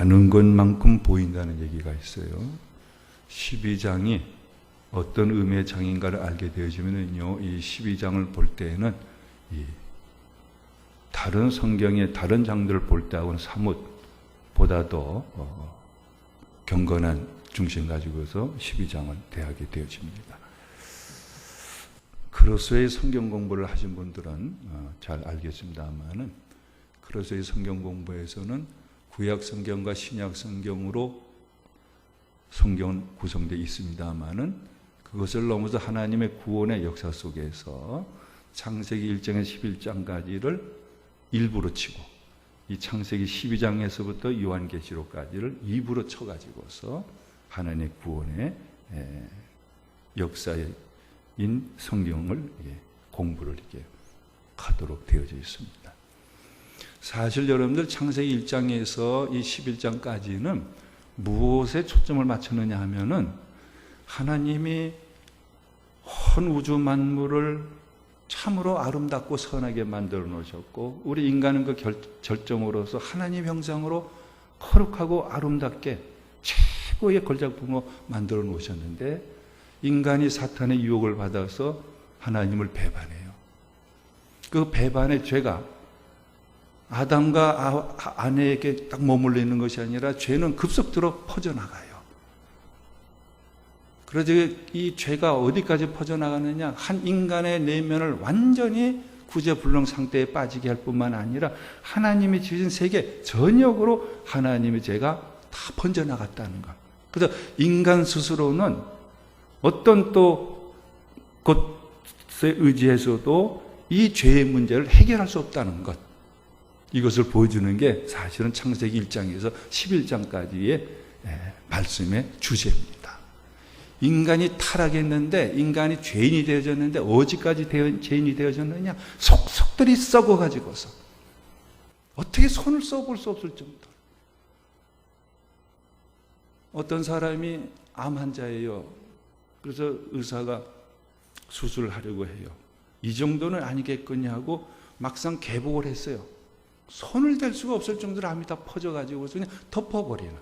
아는 것만큼 보인다는 얘기가 있어요. 12장이 어떤 의미의 장인가를 알게 되어지면요, 이 12장을 볼 때에는 이 다른 성경의 다른 장들을 볼 때하고는 사뭇 보다 더 경건한 중심 가지고서 12장을 대하게 되어집니다. 크로스웨이 성경 공부를 하신 분들은 잘 알겠습니다만은, 크로스웨이 성경 공부에서는 구약 성경과 신약 성경으로 성경은 구성되어 있습니다만은, 그것을 넘어서 하나님의 구원의 역사 속에서 창세기 1장에서 11장까지를 일부로 치고, 이 창세기 12장에서부터 요한계시록까지를 2부로 쳐가지고서 하나님의 구원의 역사인 성경을 공부를 이렇게 하도록 되어져 있습니다. 사실 여러분들 창세기 1장에서 이 11장까지는 무엇에 초점을 맞췄느냐 하면은, 하나님이 온 우주 만물을 참으로 아름답고 선하게 만들어 놓으셨고, 우리 인간은 그 절정으로서 하나님 형상으로 거룩하고 아름답게 최고의 걸작품으로 만들어 놓으셨는데, 인간이 사탄의 유혹을 받아서 하나님을 배반해요. 그 배반의 죄가 아담과 아내에게 딱 머물러 있는 것이 아니라 죄는 급속도로 퍼져나가요. 그래서 이 죄가 어디까지 퍼져나가느냐, 한 인간의 내면을 완전히 구제불능 상태에 빠지게 할 뿐만 아니라 하나님이 지으신 세계 전역으로 하나님의 죄가 다 번져나갔다는 것. 그래서 인간 스스로는 어떤 또 것에 의지해서도 이 죄의 문제를 해결할 수 없다는 것, 이것을 보여주는 게 사실은 창세기 1장에서 11장까지의 말씀의 주제입니다. 인간이 타락했는데, 인간이 죄인이 되어졌는데 어디까지 죄인이 되어졌느냐, 속속들이 썩어가지고서 어떻게 손을 써볼 수 없을 정도로. 어떤 사람이 암 환자예요. 그래서 의사가 수술을 하려고 해요. 이 정도는 아니겠거냐 하고 막상 개복을 했어요. 손을 댈 수가 없을 정도로 암이 다 퍼져가지고 그냥 덮어버리는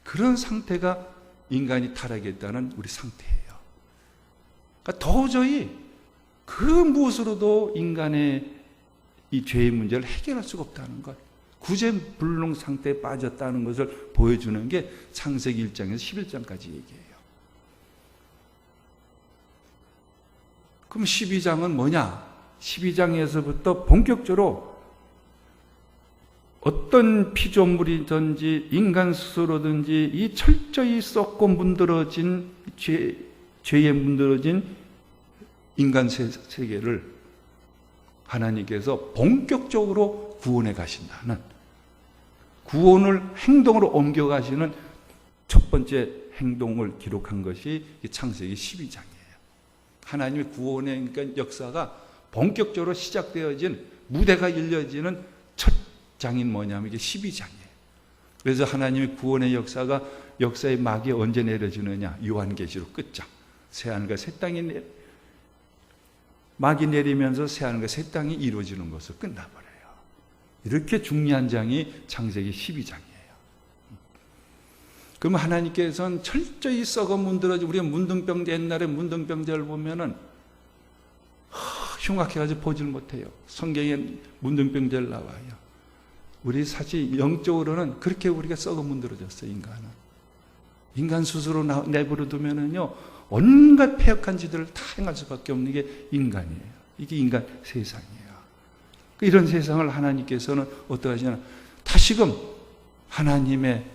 그런 상태가 인간이 타락했다는 우리 상태예요. 그러니까 도저히 그 무엇으로도 인간의 이 죄의 문제를 해결할 수가 없다는 것, 구제불능 상태에 빠졌다는 것을 보여주는 게 창세기 1장에서 11장까지 얘기해요. 그럼 12장은 뭐냐? 12장에서부터 본격적으로 어떤 피조물이든지 인간 스스로든지 이 철저히 썩고 문드러진 죄에 문드러진 인간 세계를 하나님께서 본격적으로 구원해 가신다는, 구원을 행동으로 옮겨 가시는 첫 번째 행동을 기록한 것이 창세기 12장이에요. 하나님의 구원의 역사가 본격적으로 시작되어진, 무대가 열려지는 첫 장인 뭐냐면 이게 12장이에요. 그래서 하나님의 구원의 역사가, 역사의 막이 언제 내려지느냐, 요한계시록 끝장. 새하늘과 새 땅이 막이 내리면서 새하늘과 새 땅이 이루어지는 것으로 끝나버려요. 이렇게 중요한 장이 창세기 12장이에요. 그럼 하나님께서는 철저히 썩어 문드러진, 우리가 문둥병자, 옛날에 문둥병자를 보면은 흉악해가지고 보질 못해요. 성경에 문둥병자를 나와요. 우리 사실 영적으로는 그렇게 우리가 썩어 문드러졌어요. 인간은. 인간 스스로 내버려 두면은요, 온갖 패역한 짓들을 다 행할 수밖에 없는 게 인간이에요. 이게 인간 세상이에요. 이런 세상을 하나님께서는 어떻게 하시냐, 다시금 하나님의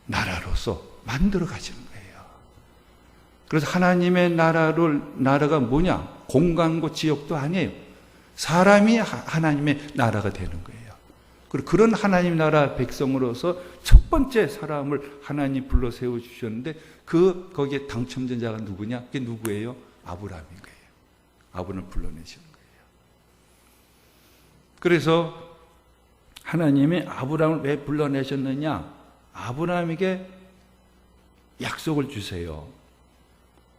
나라로서 만들어 가시는 거예요. 그래서 하나님의 나라가 뭐냐? 공간고 지역도 아니에요. 사람이 하나님의 나라가 되는 거예요. 그리고 그런 하나님 나라 백성으로서 첫 번째 사람을 하나님 불러 세워 주셨는데, 거기에 당첨된 자가 누구냐? 그게 누구예요? 아브라함인 거예요. 아브라함을 불러내시는 거예요. 그래서 하나님이 아브라함을 왜 불러내셨느냐? 아브라함에게 약속을 주세요.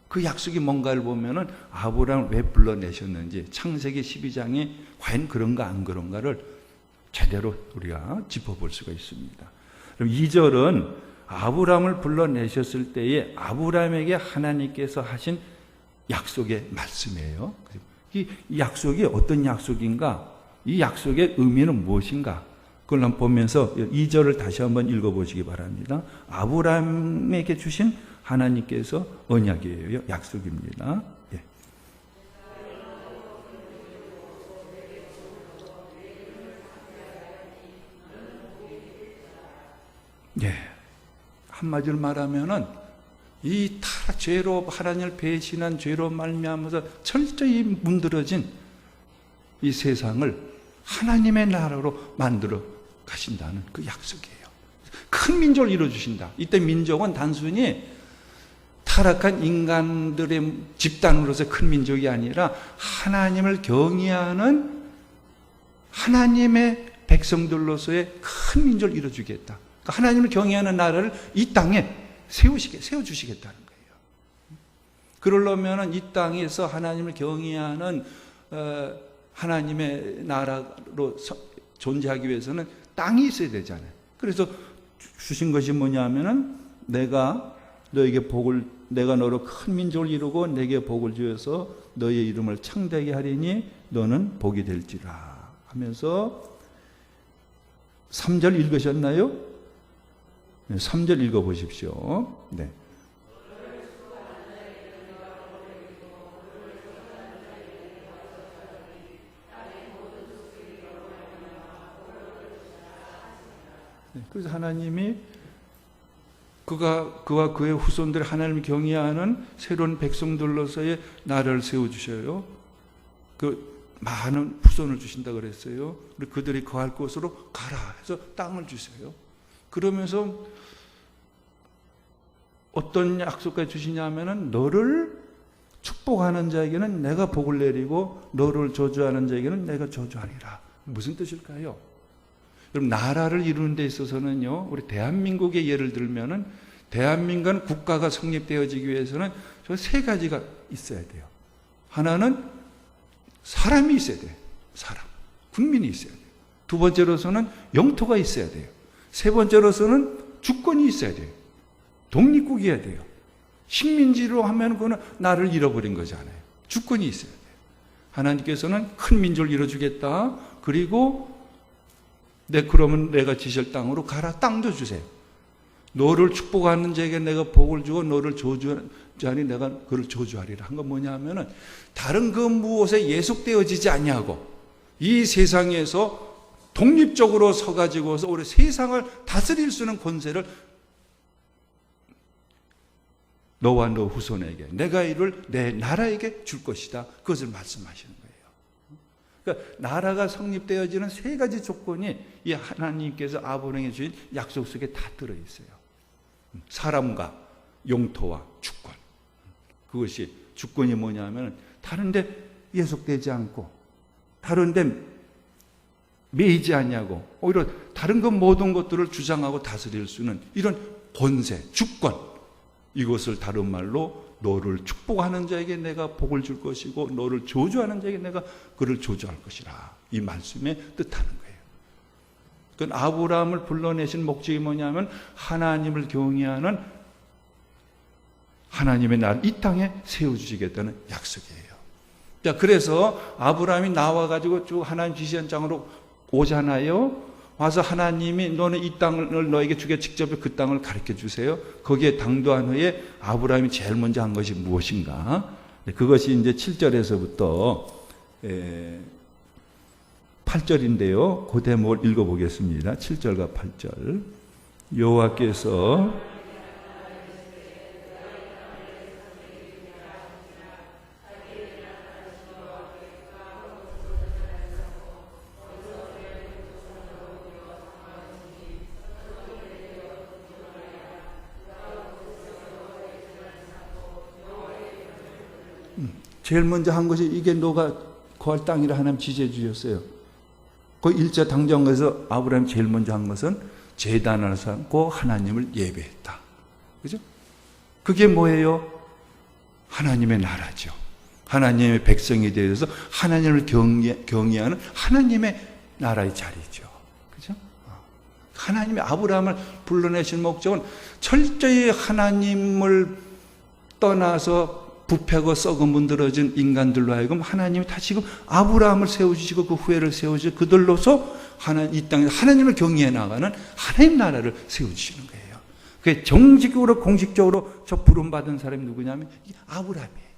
그 약속이 뭔가를 보면은 아브라함을 왜 불러내셨는지 창세기 12장이 과연 그런가 안 그런가를 제대로 우리가 짚어볼 수가 있습니다. 그럼 2절은 아브라함을 불러내셨을 때에 아브라함에게 하나님께서 하신 약속의 말씀이에요. 이 약속이 어떤 약속인가? 이 약속의 의미는 무엇인가? 그걸 한번 보면서 2절을 다시 한번 읽어보시기 바랍니다. 아브라함에게 주신 하나님께서 언약이에요. 약속입니다. 예. 예. 한마디로 말하면은 이 타락 죄로 하나님을 배신한 죄로 말미암아서 철저히 문드러진 이 세상을 하나님의 나라로 만들어 가신다는 그 약속이에요. 큰 민족을 이루어주신다. 이때 민족은 단순히 타락한 인간들의 집단으로서 큰 민족이 아니라 하나님을 경외하는 하나님의 백성들로서의 큰 민족을 이루어주겠다. 그러니까 하나님을 경외하는 나라를 이 땅에 세워주시겠다는 거예요. 그러려면 이 땅에서 하나님을 경외하는 하나님의 나라로 존재하기 위해서는 땅이 있어야 되잖아요. 그래서 주신 것이 뭐냐면은 내가 너로 큰 민족을 이루고 내게 복을 주어서 너의 이름을 창대하게 하리니 너는 복이 될지라 하면서 3절 읽으셨나요? 네, 3절 읽어보십시오. 네. 그래서 하나님이 그와 그의 후손들이 하나님을 경외하는 새로운 백성들로서의 나라를 세워주셔요. 그 많은 후손을 주신다 그랬어요. 그리고 그들이 거할 곳으로 가라 해서 땅을 주세요. 그러면서 어떤 약속까지 주시냐면은 너를 축복하는 자에게는 내가 복을 내리고 너를 저주하는 자에게는 내가 저주하리라. 무슨 뜻일까요? 여러분, 나라를 이루는 데 있어서는요, 우리 대한민국의 예를 들면은, 대한민국은 국가가 성립되어지기 위해서는 저 세 가지가 있어야 돼요. 하나는 사람이 있어야 돼요. 사람. 국민이 있어야 돼요. 두 번째로서는 영토가 있어야 돼요. 세 번째로서는 주권이 있어야 돼요. 독립국이어야 돼요. 식민지로 하면 그거는 나를 잃어버린 거잖아요. 주권이 있어야 돼요. 하나님께서는 큰 민족을 이뤄주겠다. 그리고 그러면 내가 지실 땅으로 가라. 땅도 주세요. 너를 축복하는 자에게 내가 복을 주고 너를 저주하니 내가 그를 저주하리라. 한 건 뭐냐 하면은 다른 그 무엇에 예속되어지지 아니하고 이 세상에서 독립적으로 서가지고서 우리 세상을 다스릴 수 있는 권세를 너와 너 후손에게 내가 이를 내 나라에게 줄 것이다. 그것을 말씀하시는 거예요. 그러니까 나라가 성립되어지는 세 가지 조건이 이 하나님께서 아브라함에게 주신 약속 속에 다 들어있어요. 사람과 영토와 주권. 그것이 주권이 뭐냐면 다른 데 예속되지 않고 다른 데 매이지 않냐고 오히려 다른 것 모든 것들을 주장하고 다스릴 수 있는 이런 권세, 주권. 이것을 다른 말로 너를 축복하는 자에게 내가 복을 줄 것이고 너를 저주하는 자에게 내가 그를 저주할 것이라. 이 말씀에 뜻하는 거예요. 그건 아브라함을 불러내신 목적이 뭐냐면 하나님을 경외하는 하나님의 나라를 이 땅에 세워주시겠다는 약속이에요. 자, 그래서 아브라함이 나와가지고 쭉 하나님 지시한 땅으로 오잖아요. 와서 하나님이 너는 이 땅을 너에게 주게 직접 그 땅을 가르쳐 주세요. 거기에 당도한 후에 아브라함이 제일 먼저 한 것이 무엇인가? 그것이 이제 7절에서부터 8절인데요. 그 대목을 읽어보겠습니다. 7절과 8절. 여호와께서 제일 먼저 한 것이 이게 너가 거할 땅이라 하나님 지시해 주셨어요. 그 일자 당정에서 아브라함이 제일 먼저 한 것은 제단을 삼고 하나님을 예배했다. 그죠? 그게 뭐예요? 하나님의 나라죠. 하나님의 백성이 되어서 하나님을 경외하는 하나님의 나라의 자리죠. 그죠? 하나님이 아브라함을 불러내신 목적은 철저히 하나님을 떠나서 부패하고 썩어 문드러진 인간들로 하여금 하나님이 다시금 아브라함을 세우시고 그 후예를 세우시고 그들로서 이 땅에서 하나님을 경외해 나가는 하나님 나라를 세우시는 거예요. 그게 정식으로 공식적으로 저 부름받은 사람이 누구냐면 아브라함이에요.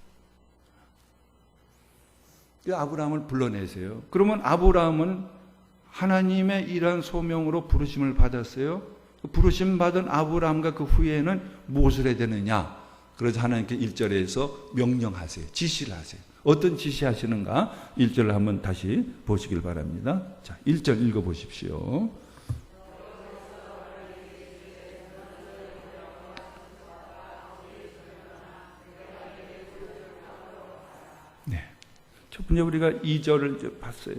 아브라함을 불러내세요. 그러면 아브라함은 하나님의 이러한 소명으로 부르심을 받았어요. 부르심 받은 아브라함과 그 후에는 무엇을 해야 되느냐? 그래서 하나님께 1절에서 명령하세요. 지시를 하세요. 어떤 지시하시는가? 1절을 한번 다시 보시길 바랍니다. 자, 1절 읽어보십시오. 네. 첫 번째 우리가 2절을 이제 봤어요.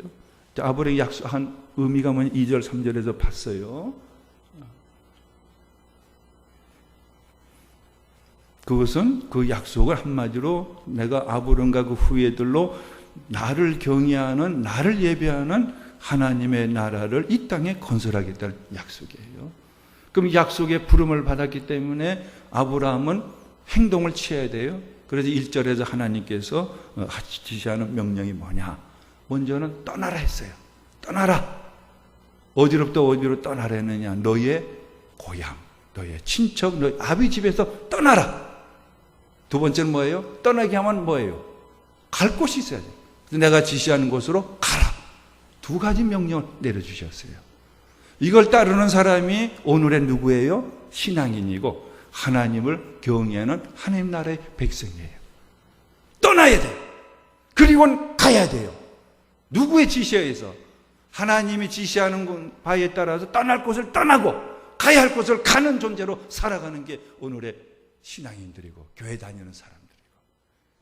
아브라함이 약속한 의미가 뭐냐? 2절, 3절에서 봤어요. 그것은 그 약속을 한마디로 내가 아브라함과 그 후예들로 나를 경외하는, 나를 예배하는 하나님의 나라를 이 땅에 건설하겠다는 약속이에요. 그럼 이 약속의 부름을 받았기 때문에 아브라함은 행동을 취해야 돼요. 그래서 1절에서 하나님께서 지시하는 명령이 뭐냐? 먼저는 떠나라 했어요. 떠나라. 어디로부터 어디로 떠나라 했느냐? 너의 고향, 너의 친척, 너의 아비 집에서 떠나라. 두 번째는 뭐예요? 떠나게 하면 뭐예요? 갈 곳이 있어야 돼요. 내가 지시하는 곳으로 가라. 두 가지 명령을 내려주셨어요. 이걸 따르는 사람이 오늘의 누구예요? 신앙인이고 하나님을 경외하는 하나님 나라의 백성이에요. 떠나야 돼요. 그리고는 가야 돼요. 누구의 지시에 의해서? 하나님이 지시하는 바에 따라서 떠날 곳을 떠나고 가야 할 곳을 가는 존재로 살아가는 게 오늘의 신앙인들이고 교회 다니는 사람들이고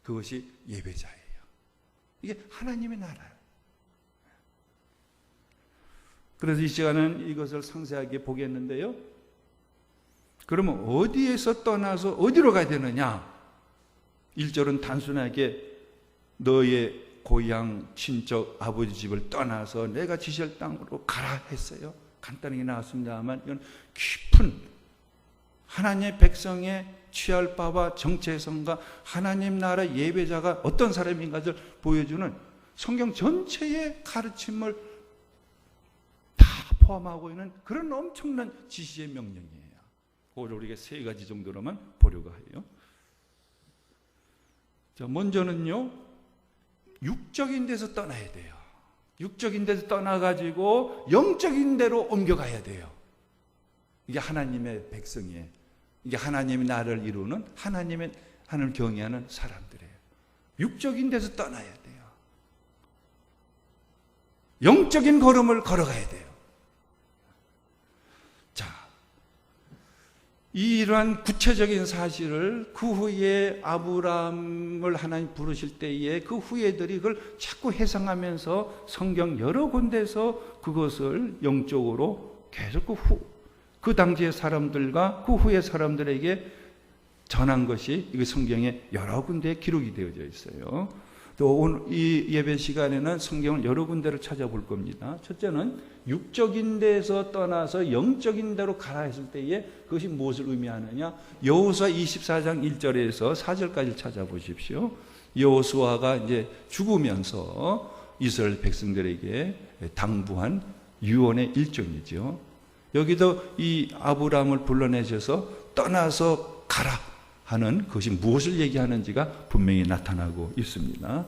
그것이 예배자예요. 이게 하나님의 나라예요. 그래서 이 시간은 이것을 상세하게 보겠는데요. 그러면 어디에서 떠나서 어디로 가야 되느냐? 1절은 단순하게 너의 고향, 친척, 아버지 집을 떠나서 내가 지시할 땅으로 가라 했어요. 간단하게 나왔습니다만 이건 깊은 하나님의 백성의 취할 바와 정체성과 하나님 나라 예배자가 어떤 사람인가를 보여주는 성경 전체의 가르침을 다 포함하고 있는 그런 엄청난 지시의 명령이에요. 그걸 우리가 세 가지 정도로만 보려고 해요. 자, 먼저는요, 육적인 데서 떠나야 돼요. 육적인 데서 떠나가지고 영적인 데로 옮겨가야 돼요. 이게 하나님의 백성이에요. 이게 하나님의 나라를 이루는 하나님을 경외하는 사람들이에요. 육적인 데서 떠나야 돼요. 영적인 걸음을 걸어가야 돼요. 자, 이러한 구체적인 사실을 그 후에 아브라함을 하나님 부르실 때에 그 후예들이 그걸 자꾸 해석하면서 성경 여러 군데서 그것을 영적으로 계속 그 당시의 사람들과 그 후의 사람들에게 전한 것이 이 성경에 여러 군데에 기록이 되어져 있어요. 또 오늘 이 예배 시간에는 성경을 여러 군데를 찾아볼 겁니다. 첫째는 육적인 데서 떠나서 영적인 데로 가라 했을 때에 그것이 무엇을 의미하느냐? 여호수아 24장 1절에서 4절까지 찾아보십시오. 여호수아가 이제 죽으면서 이스라엘 백성들에게 당부한 유언의 일종이죠. 여기도 이 아브라함을 불러내셔서 떠나서 가라 하는 것이 무엇을 얘기하는지가 분명히 나타나고 있습니다.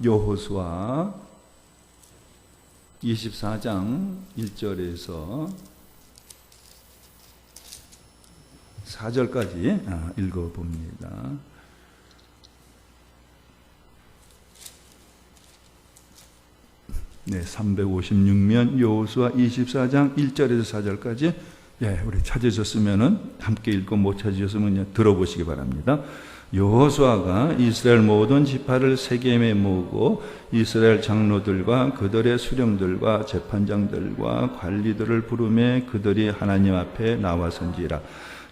여호수아 24장 1절에서 4절까지 읽어봅니다. 네, 356면 여호수아 24장 1절에서 4절까지 우리 찾으셨으면 함께 읽고 못 찾으셨으면 들어보시기 바랍니다. 여호수아가 이스라엘 모든 지파를 세겜에 모으고 이스라엘 장로들과 그들의 수령들과 재판장들과 관리들을 부르매 그들이 하나님 앞에 나와선지라.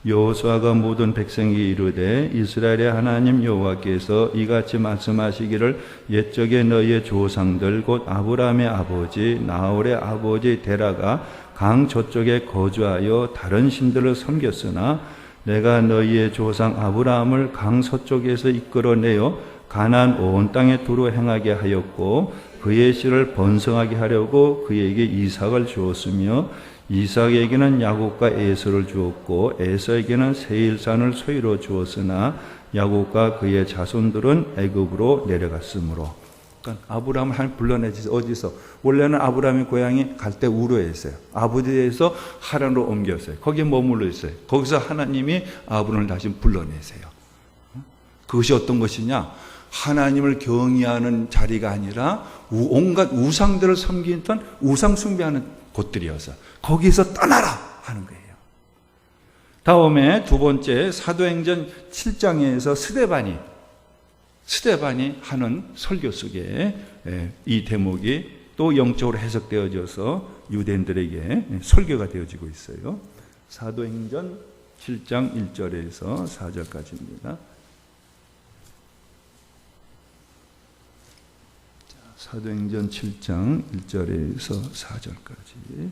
여호수아가 모든 백성에게 이르되 이스라엘의 하나님 여호와께서 이같이 말씀하시기를 옛적에 너희의 조상들 곧 아브라함의 아버지 나홀의 아버지 데라가 강 저쪽에 거주하여 다른 신들을 섬겼으나 내가 너희의 조상 아브라함을 강 서쪽에서 이끌어내어 가나안 온 땅에 두루 행하게 하였고 그의 씨를 번성하게 하려고 그에게 이삭을 주었으며 이삭에게는 야곱과 에서를 주었고 에서에게는 세일산을 소유로 주었으나 야곱과 그의 자손들은 애굽으로 내려갔으므로. 그러니까 아브라함을 하나님 불러내지 어디서? 원래는 아브라함의 고향이 갈대 우르에서요. 아버지에서 하란으로 옮겼어요. 거기에 머물러 있어요. 거기서 하나님이 아브라함을 다시 불러내세요. 그것이 어떤 것이냐? 하나님을 경외하는 자리가 아니라 온갖 우상들을 섬기던 우상 숭배하는 곳들이어서 거기서 떠나라 하는 거예요. 다음에 두 번째 사도행전 7장에서 스데반이 하는 설교 속에 이 대목이 또 영적으로 해석되어져서 유대인들에게 설교가 되어지고 있어요. 사도행전 7장 1절에서 4절까지입니다. 사도행전 7장 1절에서 4절까지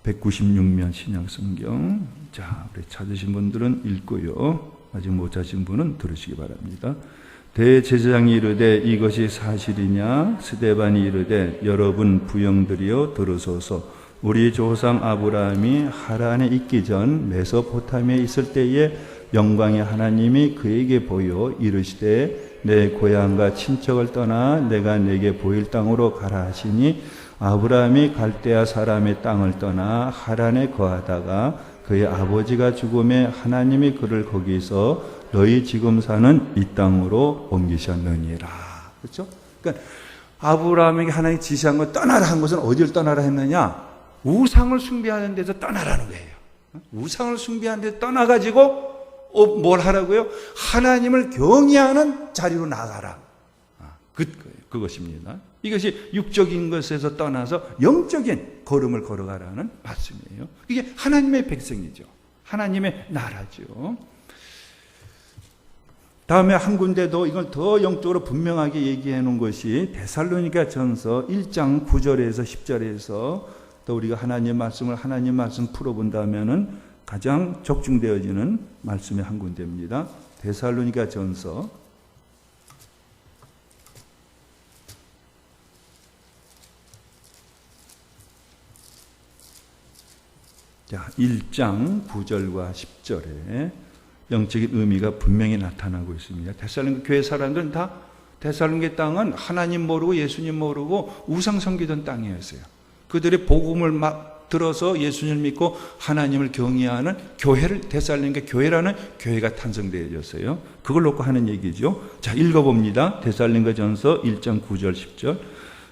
196면 신약성경. 자, 우리 찾으신 분들은 읽고요. 아직 못 찾으신 분은 들으시기 바랍니다. 대제사장이 이르되 이것이 사실이냐? 스데반이 이르되 여러분 부영들이여 들으소서. 우리 조상 아브라함이 하란에 있기 전 메소포타미아에 있을 때에 영광의 하나님이 그에게 보여 이르시되 내 고향과 친척을 떠나 내가 내게 보일 땅으로 가라 하시니 아브라함이 갈대아 사람의 땅을 떠나 하란에 거하다가 그의 아버지가 죽음에 하나님이 그를 거기서 너희 지금 사는 이 땅으로 옮기셨느니라. 그렇죠? 그러니까 아브라함에게 하나님이 지시한 거 떠나라 한 것은 어디를 떠나라 했느냐? 우상을 숭배하는 데서 떠나라는 거예요. 우상을 숭배하는 데서 떠나가지고 뭘 하라고요? 하나님을 경외하는 자리로 나가라. 그것입니다. 이것이 육적인 것에서 떠나서 영적인 걸음을 걸어가라는 말씀이에요. 이게 하나님의 백성이죠. 하나님의 나라죠. 다음에 한 군데도 이걸 더 영적으로 분명하게 얘기해 놓은 것이 데살로니가 전서 1장 9절에서 10절에서 또 우리가 하나님 말씀 풀어본다면은 가장 적중되어지는 말씀의 한 군데입니다. 데살로니가 전서 1장 9절과 10절에 영적인 의미가 분명히 나타나고 있습니다. 데살로니가 교회 사람들은 다 데살로니가 땅은 하나님 모르고 예수님 모르고 우상 섬기던 땅이었어요. 그들의 복음을 막 들어서 예수님을 믿고 하나님을 경외하는 교회를 데살로니가 교회라는 교회가 탄생되어졌어요. 그걸 놓고 하는 얘기죠. 자, 읽어봅니다. 데살로니가 전서 1장 9절 10절.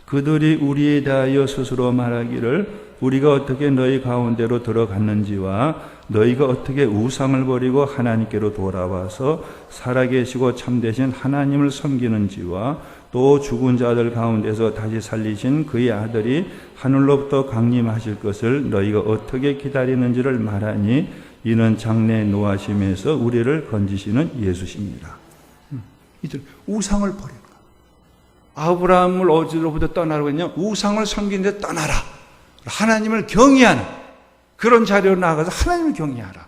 그들이 우리에 대하여 스스로 말하기를 우리가 어떻게 너희 가운데로 들어갔는지와 너희가 어떻게 우상을 버리고 하나님께로 돌아와서 살아계시고 참되신 하나님을 섬기는지와 또 죽은 자들 가운데서 다시 살리신 그의 아들이 하늘로부터 강림하실 것을 너희가 어떻게 기다리는지를 말하니 이는 장래 노하심에서 우리를 건지시는 예수십니다. 이들 우상을 버리는 거야. 아브라함을 어디로부터 떠나라고 했냐? 우상을 섬기는 데 떠나라. 하나님을 경외하는 그런 자리로 나아가서 하나님을 경외하라.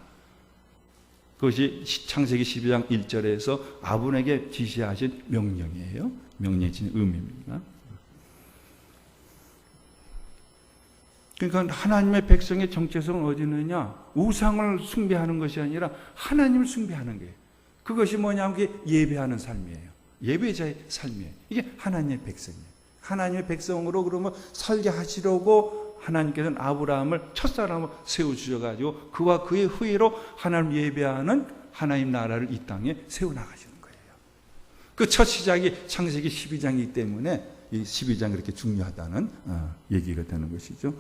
그것이 창세기 12장 1절에서 아브라함에게 지시하신 명령이에요. 명령의 의미입니다. 그러니까 하나님의 백성의 정체성은 어디 있느냐? 우상을 숭배하는 것이 아니라 하나님을 숭배하는 거예요. 그것이 뭐냐면 그게 예배하는 삶이에요. 예배자의 삶이에요. 이게 하나님의 백성이에요. 하나님의 백성으로 그러면 살게 하시려고 하나님께서는 아브라함을 첫사람으로 세워주셔가지고 그와 그의 후예로 하나님 예배하는 하나님 나라를 이 땅에 세워나가시는 거예요. 그 첫 시작이 창세기 12장이기 때문에 이 12장 그렇게 중요하다는 얘기가 되는 것이죠.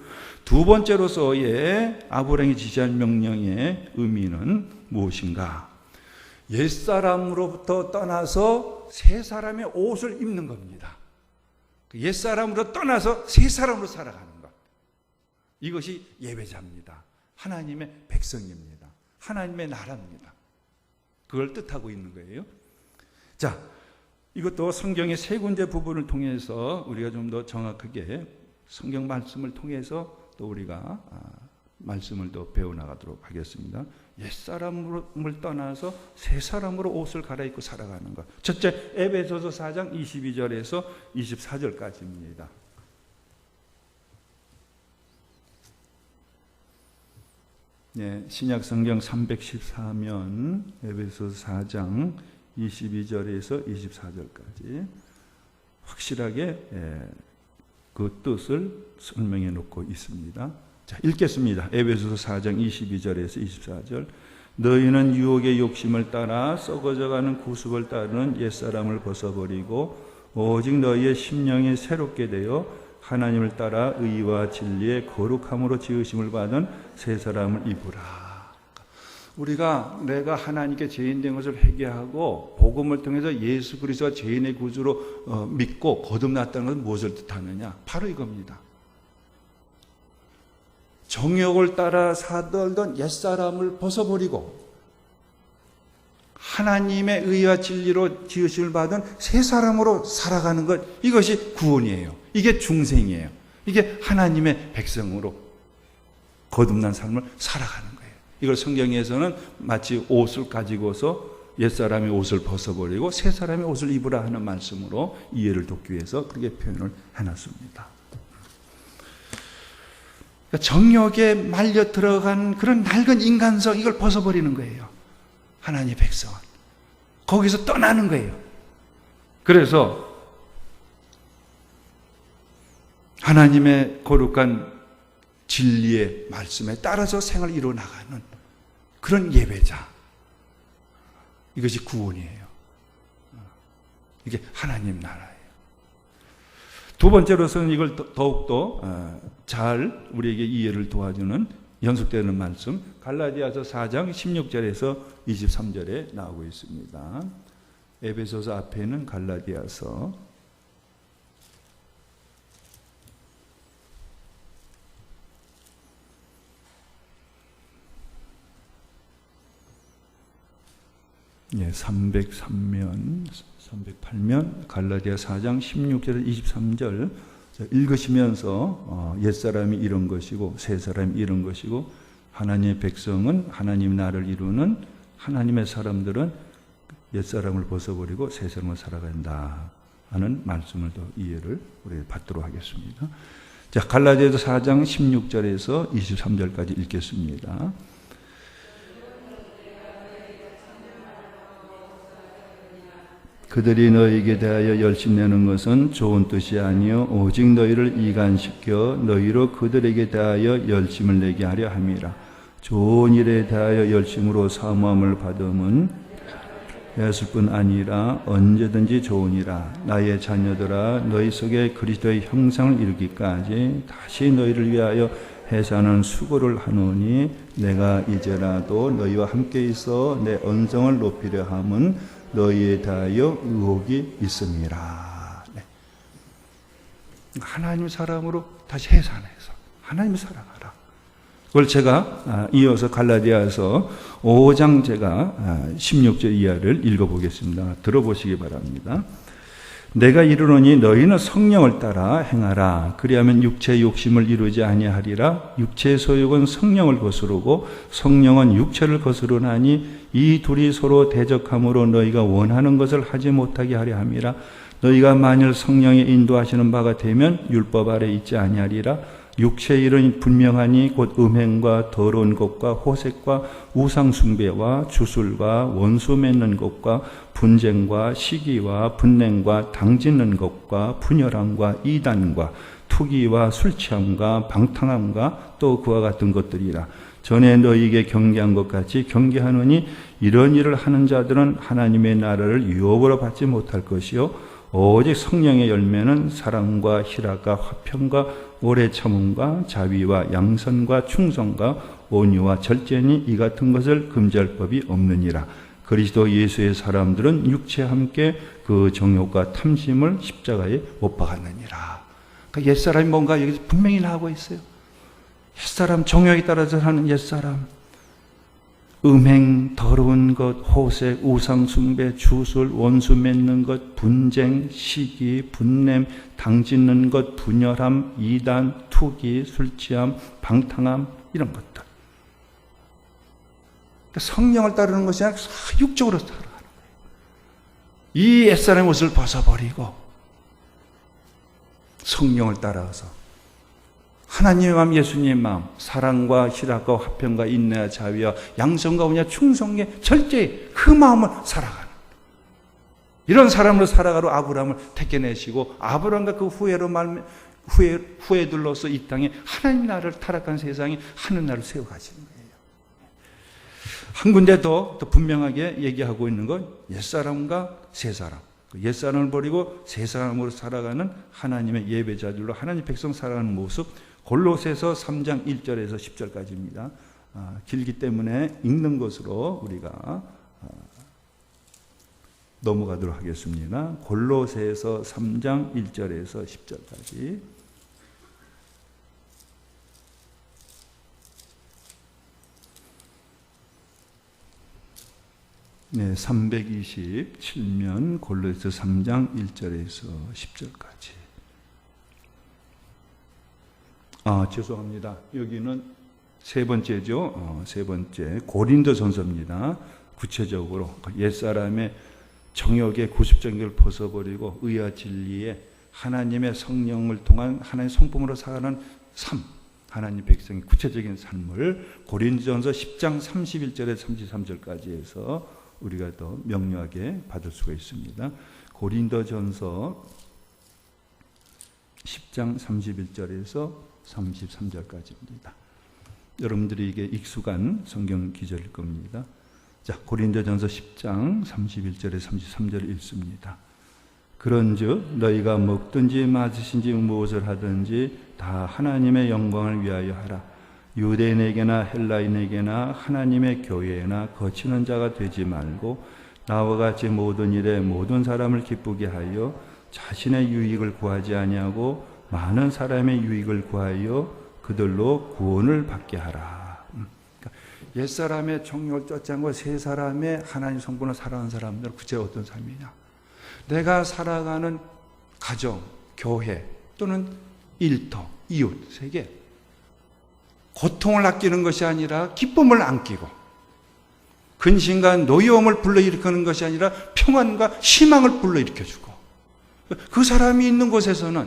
두 번째로서의 아브라함이 지시한 명령의 의미는 무엇인가? 옛사람으로부터 떠나서 새 사람의 옷을 입는 겁니다. 옛사람으로 떠나서 새 사람으로 살아가는 것. 이것이 예배자입니다. 하나님의 백성입니다. 하나님의 나라입니다. 그걸 뜻하고 있는 거예요. 자, 이것도 성경의 세 군데 부분을 통해서 우리가 좀 더 정확하게 성경 말씀을 통해서 또 우리가 말씀을 더 배워나가도록 하겠습니다. 옛사람을 떠나서 새 사람으로 옷을 갈아입고 살아가는 것. 첫째, 에베소서 4장 22절에서 24절까지입니다. 네, 신약 성경 314면 에베소서 4장 22절에서 24절까지 확실하게 그 뜻을 설명해 놓고 있습니다. 자, 읽겠습니다. 에베소서 4장 22절에서 24절. 너희는 유혹의 욕심을 따라 썩어져가는 구습을 따르는 옛사람을 벗어버리고 오직 너희의 심령이 새롭게 되어 하나님을 따라 의와 진리의 거룩함으로 지으심을 받은 새 사람을 입으라. 우리가 내가 하나님께 죄인된 것을 회개하고 복음을 통해서 예수 그리스도가 죄인의 구주로 믿고 거듭났다는 것은 무엇을 뜻하느냐? 바로 이겁니다. 정욕을 따라 사들던 옛사람을 벗어버리고 하나님의 의와 진리로 지으심을 받은 새 사람으로 살아가는 것, 이것이 구원이에요. 이게 중생이에요. 이게 하나님의 백성으로 거듭난 삶을 살아가는 거예요. 이걸 성경에서는 마치 옷을 가지고서 옛사람의 옷을 벗어버리고 새 사람의 옷을 입으라 하는 말씀으로 이해를 돕기 위해서 그렇게 표현을 해놨습니다. 정욕에 말려 들어간 그런 낡은 인간성, 이걸 벗어버리는 거예요. 하나님의 백성은 거기서 떠나는 거예요. 그래서 하나님의 거룩한 진리의 말씀에 따라서 생활을 이루어나가는 그런 예배자, 이것이 구원이에요. 이게 하나님 나라예요. 두 번째로서는 이걸 더욱더 잘 우리에게 이해를 도와주는 연속되는 말씀, 갈라디아서 4장 16절에서 23절에 나오고 있습니다. 에베소서 앞에는 갈라디아서, 예, 303면, 308면, 갈라디아 4장 16절에서 23절 읽으시면서 옛사람이 이런 것이고 새 사람이 이런 것이고 하나님의 백성은 하나님 나라를 이루는 하나님의 사람들은 옛사람을 벗어버리고 새 사람을 살아간다 하는 말씀을 더 이해를 우리 받도록 하겠습니다. 자, 갈라디아서 4장 16절에서 23절까지 읽겠습니다. 그들이 너희에게 대하여 열심내는 것은 좋은 뜻이 아니요 오직 너희를 이간시켜 너희로 그들에게 대하여 열심을 내게 하려 함이라. 좋은 일에 대하여 열심으로 사모함을 받음은 했을 뿐 아니라 언제든지 좋으니라. 나의 자녀들아, 너희 속에 그리스도의 형상을 이루기까지 다시 너희를 위하여 해사하는 수고를 하노니 내가 이제라도 너희와 함께 있어 내 언성을 높이려 함은 너희에 대하여 의혹이 있음이라. 네. 하나님 사람으로 다시 해산해서 하나님을 살아가라. 그걸 제가 이어서 갈라디아서 5장 제가 16절 이하를 읽어보겠습니다. 들어보시기 바랍니다. 내가 이르노니 너희는 성령을 따라 행하라. 그리하면 육체의 욕심을 이루지 아니하리라. 육체의 소욕은 성령을 거스르고 성령은 육체를 거스르나니 이 둘이 서로 대적함으로 너희가 원하는 것을 하지 못하게 하려 함이라. 너희가 만일 성령의 인도하시는 바가 되면 율법 아래 있지 아니하리라. 육체의 일은 분명하니 곧 음행과 더러운 것과 호색과 우상숭배와 주술과 원수 맺는 것과 분쟁과 시기와 분냉과 당짓는 것과 분열함과 이단과 투기와 술취함과 방탕함과 또 그와 같은 것들이라. 전에 너희에게 경계한 것 같이 경계하노니 이런 일을 하는 자들은 하나님의 나라를 유업으로 받지 못할 것이요 오직 성령의 열매는 사랑과 희락과 화평과 오래 참음과 자비와 양선과 충성과 온유와 절제니 이 같은 것을 금지할 법이 없느니라. 그리스도 예수의 사람들은 육체와 함께 그 정욕과 탐심을 십자가에 못 박았느니라. 그러니까 옛사람이 뭔가 여기 분명히 나오고 있어요. 옛사람, 정욕에 따라서 사는 옛사람, 음행, 더러운 것, 호색, 우상숭배, 주술, 원수 맺는 것, 분쟁, 시기, 분냄, 당짓는 것, 분열함, 이단, 투기, 술취함, 방탕함, 이런 것들. 그러니까 성령을 따르는 것이 아니라 육적으로 살아가는 거예요. 이 옛사람의 옷을 벗어버리고 성령을 따라서 하나님의 마음, 예수님의 마음, 사랑과 희락과 화평과 인내와 자비와 양성과 온유와 충성의 철저히 그 마음을 살아가는, 이런 사람으로 살아가로 아브라함을 택해내시고 아브라함과 그 후예들로서 이 땅에 하나님 나라를 타락한 세상에 하늘 나라를 세워가시는 거예요. 한 군데 더 분명하게 얘기하고 있는 건 옛사람과 새사람, 옛사람을 버리고 새사람으로 살아가는 하나님의 예배자들로 하나님 백성 살아가는 모습, 골로새서 3장 1절에서 10절까지입니다. 길기 때문에 읽는 것으로 우리가 넘어가도록 하겠습니다. 골로새서 3장 1절에서 10절까지. 네, 327면 골로새서 3장 1절에서 10절까지. 죄송합니다. 여기는 세 번째죠. 세 번째 고린도전서입니다. 구체적으로 옛사람의 정욕의 구습정욕을 벗어버리고 의와 진리에 하나님의 성령을 통한 하나님의 성품으로 살아가는 삶, 하나님 백성의 구체적인 삶을 고린도전서 10장 31절에서 33절까지 해서 우리가 더 명료하게 받을 수가 있습니다. 고린도전서 10장 31절에서 33절까지입니다. 여러분들이 이게 익숙한 성경 기절일 겁니다. 자, 고린도전서 10장 31절에 33절을 읽습니다. 그런즉 너희가 먹든지 마시든지 무엇을 하든지 다 하나님의 영광을 위하여 하라. 유대인에게나 헬라인에게나 하나님의 교회나 거치는 자가 되지 말고 나와 같이 모든 일에 모든 사람을 기쁘게 하여 자신의 유익을 구하지 아니하고 많은 사람의 유익을 구하여 그들로 구원을 받게 하라. 그러니까 옛사람의 정욕을 쫓지 않고 새 사람의 하나님 성분을 살아가는 사람들은 구체적으로 어떤 삶이냐? 내가 살아가는 가정, 교회 또는 일터, 이웃, 세계, 고통을 아끼는 것이 아니라 기쁨을 안기고, 근심과 노여움을 불러일으키는 것이 아니라 평안과 희망을 불러일으켜주고, 그 사람이 있는 곳에서는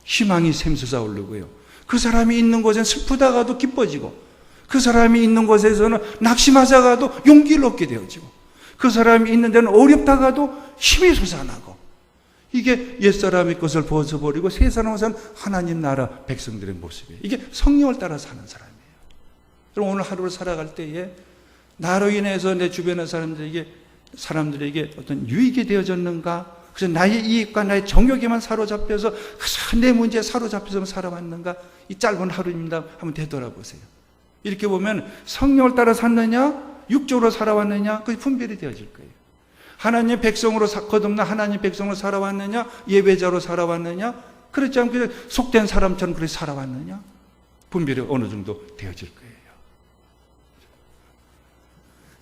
희망이 샘솟아 오르고요, 그 사람이 있는 곳엔 슬프다가도 기뻐지고, 그 사람이 있는 곳에서는 낙심하다가도 용기를 얻게 되어지고, 그 사람이 있는 데는 어렵다가도 힘이 솟아나고, 이게 옛사람의 것을 벗어버리고 새 사람을 사는 하나님 나라 백성들의 모습이에요. 이게 성령을 따라 사는 사람이에요. 그럼 오늘 하루를 살아갈 때에 나로 인해서 내 주변의 사람들에게 어떤 유익이 되어졌는가? 그래서 나의 이익과 나의 정욕에만 사로잡혀서 내 문제에 사로잡혀서 살아왔는가? 이 짧은 하루입니다. 한번 되돌아보세요. 이렇게 보면 성령을 따라 샀느냐, 육적으로 살아왔느냐, 그게 분별이 되어질 거예요. 하나님의 백성으로 거듭나 하나님의 백성으로 살아왔느냐, 예배자로 살아왔느냐, 그렇지 않고 속된 사람처럼 그렇게 살아왔느냐, 분별이 어느 정도 되어질 거예요.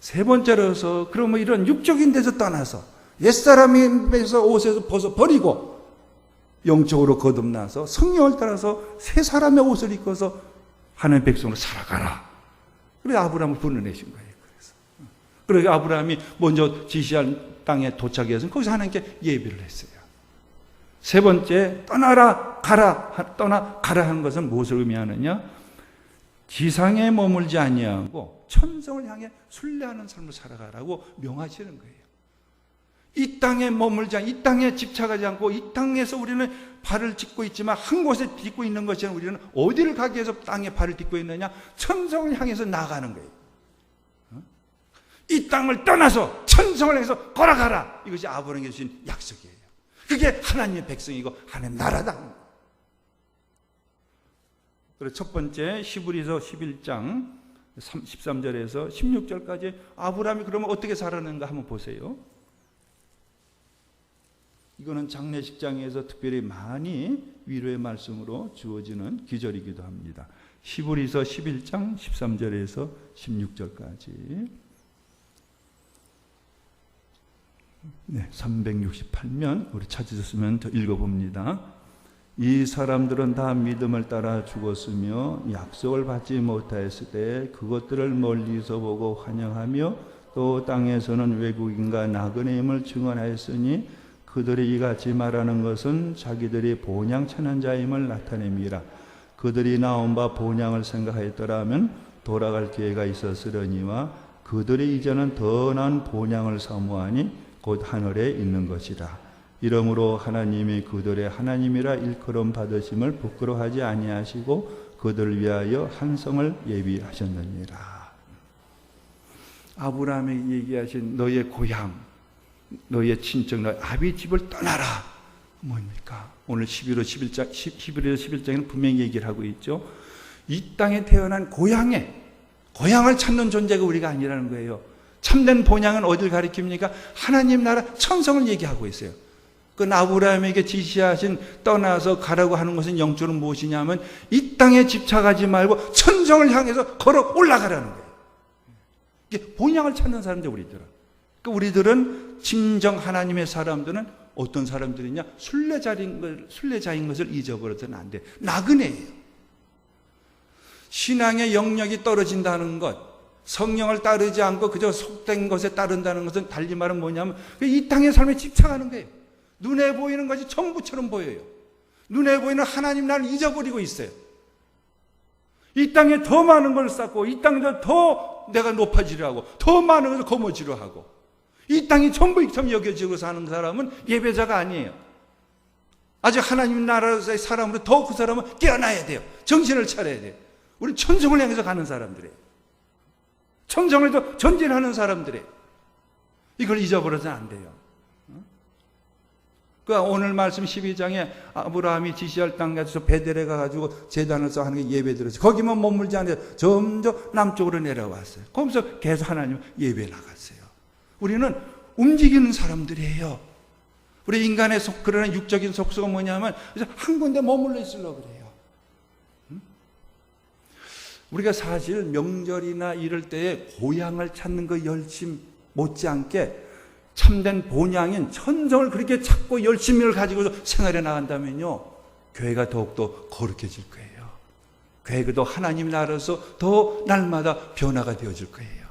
세 번째로서 그러면 이런 육적인 데서 떠나서 옛사람에서 옷에서 벗어버리고 영적으로 거듭나서 성령을 따라서 새 사람의 옷을 입고서 하나님의 백성으로 살아가라. 그래 아브라함을 불러내신 거예요. 그래서 아브라함이 먼저 지시할 땅에 도착해서 거기서 하나님께 예배를 했어요. 세 번째, 떠나라, 가라 하는 것은 무엇을 의미하느냐? 지상에 머물지 아니하고 천성을 향해 순례하는 삶을 살아가라고 명하시는 거예요. 이 땅에 머물지 않고, 이 땅에 집착하지 않고, 이 땅에서 우리는 발을 딛고 있지만 한 곳에 딛고 있는 것이 아니라 우리는 어디를 가기 위해서 땅에 발을 딛고 있느냐? 천성을 향해서 나가는 거예요. 이 땅을 떠나서 천성을 향해서 걸어가라. 이것이 아브라함에게 주신 약속이에요. 그게 하나님의 백성이고 하나님의 나라다. 그래서 첫 번째 히브리서 11장 13절에서 16절까지 아브라함이 그러면 어떻게 살았는가 한번 보세요. 이거는 장례식장에서 특별히 많이 위로의 말씀으로 주어지는 기절이기도 합니다. 히브리서 11장 13절에서 16절까지. 네, 368면 우리 찾으셨으면 더 읽어봅니다. 이 사람들은 다 믿음을 따라 죽었으며 약속을 받지 못하였을 때 그것들을 멀리서 보고 환영하며 또 땅에서는 외국인과 나그네임을 증언하였으니 그들이 이같이 말하는 것은 자기들이 본향 찾는 자임을 나타냅니다. 그들이 나온 바 본향을 생각하였더라면 돌아갈 기회가 있었으려니와 그들이 이제는 더 나은 본향을 사모하니 곧 하늘에 있는 것이라. 이러므로 하나님이 그들의 하나님이라 일컬음 받으심을 부끄러워하지 아니하시고 그들을 위하여 한 성을 예비하셨느니라. 아브라함에게 얘기하신 너의 고향, 너의 친척, 너의 아비 집을 떠나라. 뭡니까? 오늘 11월 11장에는 분명히 얘기를 하고 있죠. 이 땅에 태어난 고향을 찾는 존재가 우리가 아니라는 거예요. 참된 본향은 어딜 가리킵니까? 하나님 나라 천성을 얘기하고 있어요. 그 아브라함에게 지시하신 떠나서 가라고 하는 것은 영적으로 무엇이냐면 이 땅에 집착하지 말고 천성을 향해서 걸어 올라가라는 거예요. 이게 본향을 찾는 사람들 우리들은. 그러니까 우리들은 진정 하나님의 사람들은 어떤 사람들이냐? 순례자인 것을 잊어버려서는 안 돼. 나그네예요. 신앙의 영역이 떨어진다는 것, 성령을 따르지 않고 그저 속된 것에 따른다는 것은 달리 말은 뭐냐면 이 땅의 삶에 집착하는 거예요. 눈에 보이는 것이 전부처럼 보여요. 눈에 보이는 하나님 나를 잊어버리고 있어요. 이 땅에 더 많은 걸 쌓고 이 땅에서 더 내가 높아지려 하고 더 많은 것을 거머쥐려 하고 이 땅이 전부처럼 여겨지고 사는 사람은 예배자가 아니에요. 아직 하나님 나라의 사람으로 더 그 사람은 깨어나야 돼요. 정신을 차려야 돼요. 우리 천성을 향해서 가는 사람들이에요. 천성을 전진하는 사람들이에요. 이걸 잊어버려서는 안 돼요. 그러니까 오늘 말씀 12장에 아브라함이 지시할 땅 가서 베델에 가가지고 제단을 써 하는 게 예배 드렸어요. 거기만 머물지 않아요. 점점 남쪽으로 내려왔어요. 거기서 계속 하나님 예배 나갔어요. 우리는 움직이는 사람들이에요. 우리 인간의 그러나 육적인 속성은 뭐냐면 한 군데 머물러 있으려고 그래요. 우리가 사실 명절이나 이럴 때에 고향을 찾는 그 열심 못지않게 참된 본향인 천성을 그렇게 찾고 열심을 가지고 생활해 나간다면요, 교회가 더욱더 거룩해질 거예요. 교회가 더 하나님 나라에서 더 날마다 변화가 되어질 거예요.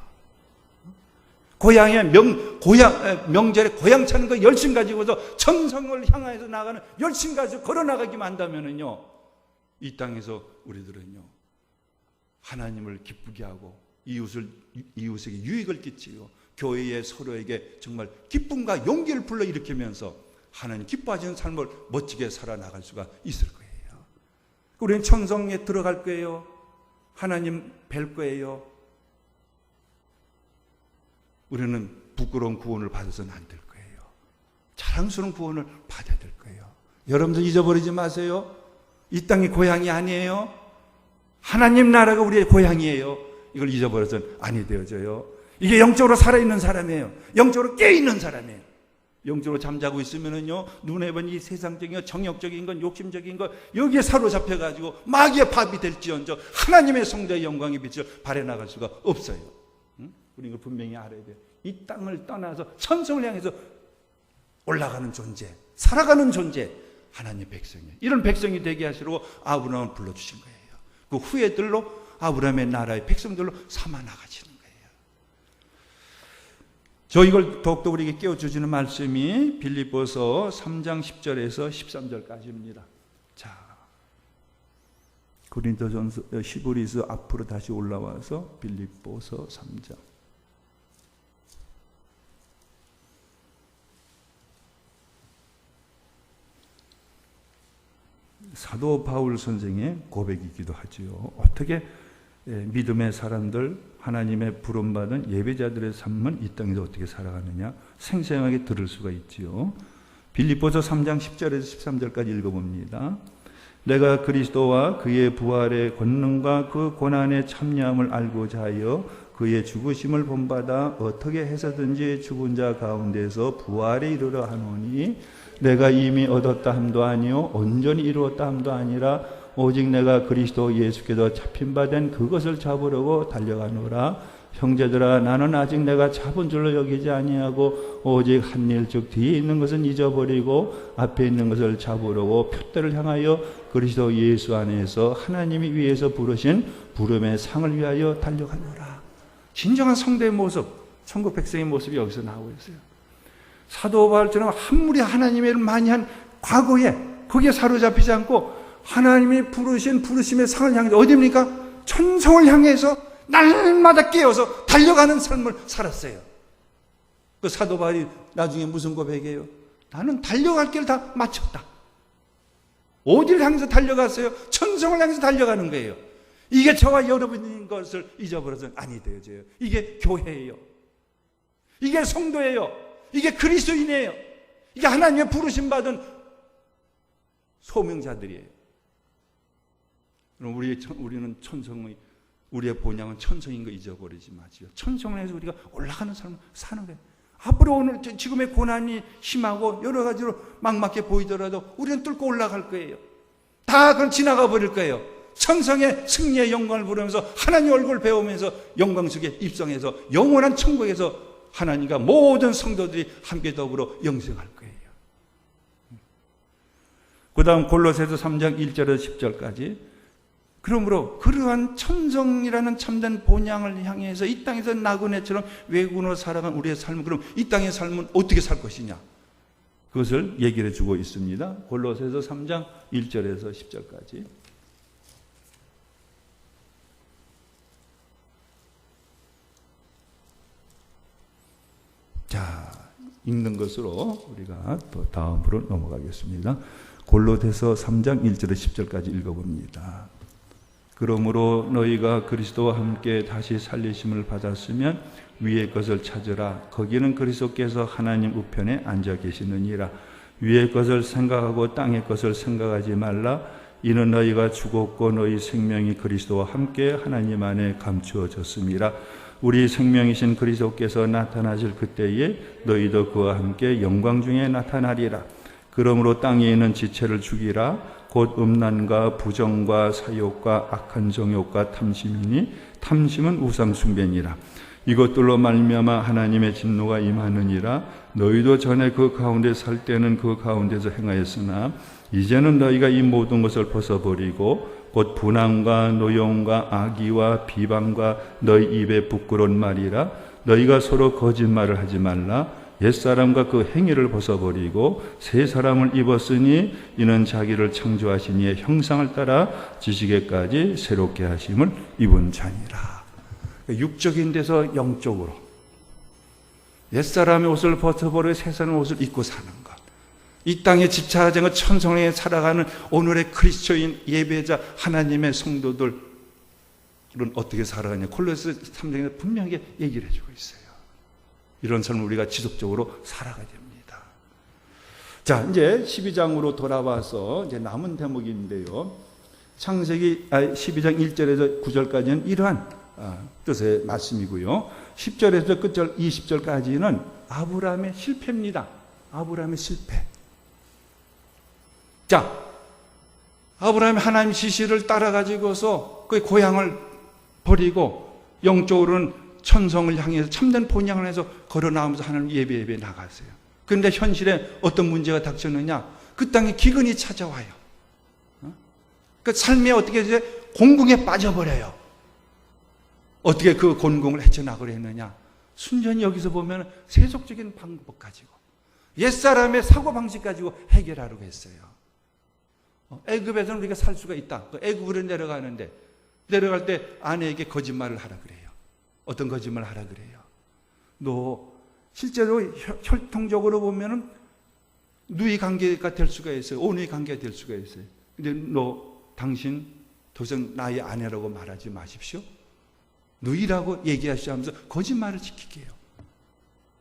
고향의 명절에 고향 찾는 거 열심 가지고서 천성을 향해서 나가는 열심 가지고 걸어 나가기만 한다면은요, 이 땅에서 우리들은요, 하나님을 기쁘게 하고 이웃에게 유익을 끼치고 교회에 서로에게 정말 기쁨과 용기를 불러일으키면서 하나님 기뻐하시는 삶을 멋지게 살아나갈 수가 있을 거예요. 우리는 천성에 들어갈 거예요. 하나님 뵐 거예요. 우리는 부끄러운 구원을 받아서는 안 될 거예요. 자랑스러운 구원을 받아야 될 거예요. 여러분들 잊어버리지 마세요. 이 땅이 고향이 아니에요. 하나님 나라가 우리의 고향이에요. 이걸 잊어버려서는 아니 되어져요. 이게 영적으로 살아있는 사람이에요. 영적으로 깨어있는 사람이에요. 영적으로 잠자고 있으면은요, 눈에 보는 이 세상적인 것, 정욕적인 것, 욕심적인 것, 여기에 사로잡혀가지고 마귀의 밥이 될지언정 하나님의 성자의 영광의 빛을 발해나갈 수가 없어요. 우리 이걸 분명히 알아야 돼요. 이 땅을 떠나서 천성을 향해서 올라가는 존재, 살아가는 존재, 하나님의 백성이에요. 이런 백성이 되게 하시려고 아브라함을 불러주신 거예요. 그 후예들로 아브라함의 나라의 백성들로 삼아 나가시는 거예요. 저 이걸 더욱더 우리에게 깨워주시는 말씀이 빌립보서 3장 10절에서 13절까지입니다. 자, 고린도전서 히브리서 앞으로 다시 올라와서 빌립보서 3장. 사도 바울 선생의 고백이기도 하지요. 어떻게 믿음의 사람들, 하나님의 부름받은 예배자들의 삶은 이 땅에서 어떻게 살아가느냐 생생하게 들을 수가 있지요. 빌립보서 3장 10절에서 13절까지 읽어봅니다. 내가 그리스도와 그의 부활의 권능과 그 고난의 참여함을 알고자 하여 그의 죽으심을 본받아 어떻게 해서든지 죽은 자 가운데서 부활에 이르러 하노니 내가 이미 얻었다 함도 아니요 온전히 이루었다 함도 아니라 오직 내가 그리스도 예수께서 잡힌 바 된 그것을 잡으려고 달려가노라. 형제들아, 나는 아직 내가 잡은 줄로 여기지 아니하고 오직 한 일, 즉 뒤에 있는 것은 잊어버리고 앞에 있는 것을 잡으려고 표대를 향하여 그리스도 예수 안에서 하나님이 위에서 부르신 부름의 상을 위하여 달려가노라. 진정한 성도의 모습, 천국 백성의 모습이 여기서 나오고 있어요. 사도 바울처럼 한 무리 하나님의 일을 많이 한 과거에 거기에 사로잡히지 않고 하나님이 부르신 부르심의 상을 향해서 어디입니까? 천성을 향해서 날마다 깨어서 달려가는 삶을 살았어요. 그 사도 바울이 나중에 무슨 고백이에요? 나는 달려갈 길 다 마쳤다. 어디를 향해서 달려갔어요? 천성을 향해서 달려가는 거예요. 이게 저와 여러분인 것을 잊어버려서는 아니 되어져요. 이게 교회예요. 이게 성도예요. 이게 그리스도인이에요. 이게 하나님의 부르심 받은 소명자들이에요. 그럼 우리는 천성의 우리의 본향은 천성인 거 잊어버리지 마시오. 천성을 해서 우리가 올라가는 삶을 사는 거예요. 앞으로 오늘 지금의 고난이 심하고 여러 가지로 막막해 보이더라도 우리는 뚫고 올라갈 거예요. 다 그건 지나가 버릴 거예요. 천성의 승리의 영광을 부르면서 하나님 얼굴을 배우면서 영광 속에 입성해서 영원한 천국에서 하나님과 모든 성도들이 함께 더불어 영생할 거예요. 그 다음 골로새서 3장 1절에서 10절까지 그러므로 그러한 천성이라는 참된 본향을 향해서 이 땅에서 나그네처럼 외국으로 살아간 우리의 삶은 그럼 이 땅의 삶은 어떻게 살 것이냐? 그것을 얘기를 해주고 있습니다. 골로새서 3장 1절에서 10절까지. 자, 읽는 것으로 우리가 또 다음으로 넘어가겠습니다. 골로새서 3장 1절에서 10절까지 읽어봅니다. 그러므로 너희가 그리스도와 함께 다시 살리심을 받았으면 위의 것을 찾으라. 거기는 그리스도께서 하나님 우편에 앉아 계시느니라. 위의 것을 생각하고 땅의 것을 생각하지 말라. 이는 너희가 죽었고 너희 생명이 그리스도와 함께 하나님 안에 감추어졌음이라. 우리 생명이신 그리스도께서 나타나실 그때에 너희도 그와 함께 영광 중에 나타나리라. 그러므로 땅에 있는 지체를 죽이라. 곧 음란과 부정과 사욕과 악한 정욕과 탐심이니 탐심은 우상 숭배니라. 이것들로 말미암아 하나님의 진노가 임하느니라. 너희도 전에 그 가운데 살 때는 그 가운데서 행하였으나 이제는 너희가 이 모든 것을 벗어버리고 곧 분함과 노용과 악의와 비방과 너희 입에 부끄러운 말이라. 너희가 서로 거짓말을 하지 말라. 옛사람과 그 행위를 벗어버리고 새 사람을 입었으니 이는 자기를 창조하신 이의 형상을 따라 지식에까지 새롭게 하심을 입은 자니라. 육적인 데서 영적으로 옛사람의 옷을 벗어버리고 새 사람의 옷을 입고 사는 것. 이 땅에 집착하지 않고 천성에 살아가는 오늘의 그리스도인 예배자 하나님의 성도들은 어떻게 살아가냐. 골로새 3장에 분명하게 얘기를 해주고 있어요. 이런 삶을 우리가 지속적으로 살아가야 됩니다. 자, 이제 12장으로 돌아와서 이제 남은 대목인데요. 창세기 12장 1절에서 9절까지는 이러한 뜻의 말씀이고요. 10절에서 끝절 20절까지는 아브라함의 실패입니다. 아브라함의 실패. 자, 아브라함이 하나님 지시를 따라가지고서 그 고향을 버리고 영적으로는 천성을 향해서 참된 본향을 해서 걸어 나오면서 하나님 예배 나갔어요. 그런데 현실에 어떤 문제가 닥쳤느냐? 그 땅에 기근이 찾아와요. 그 삶에 어떻게 이제 곤궁에 빠져버려요. 어떻게 그 곤궁을 헤쳐나가려 했느냐? 순전히 여기서 보면 세속적인 방법 가지고 옛사람의 사고방식 가지고 해결하려고 했어요. 애굽에서는 우리가 살 수가 있다. 애굽으로 내려가는데 내려갈 때 아내에게 거짓말을 하라 그래요. 어떤 거짓말을 하라 그래요. 너 실제로 혈통적으로 보면은 누이 관계가 될 수가 있어요. 오누이 관계가 될 수가 있어요. 근데 당신 더 이상 나의 아내라고 말하지 마십시오. 누이라고 얘기하시면서 거짓말을 지키게 해요.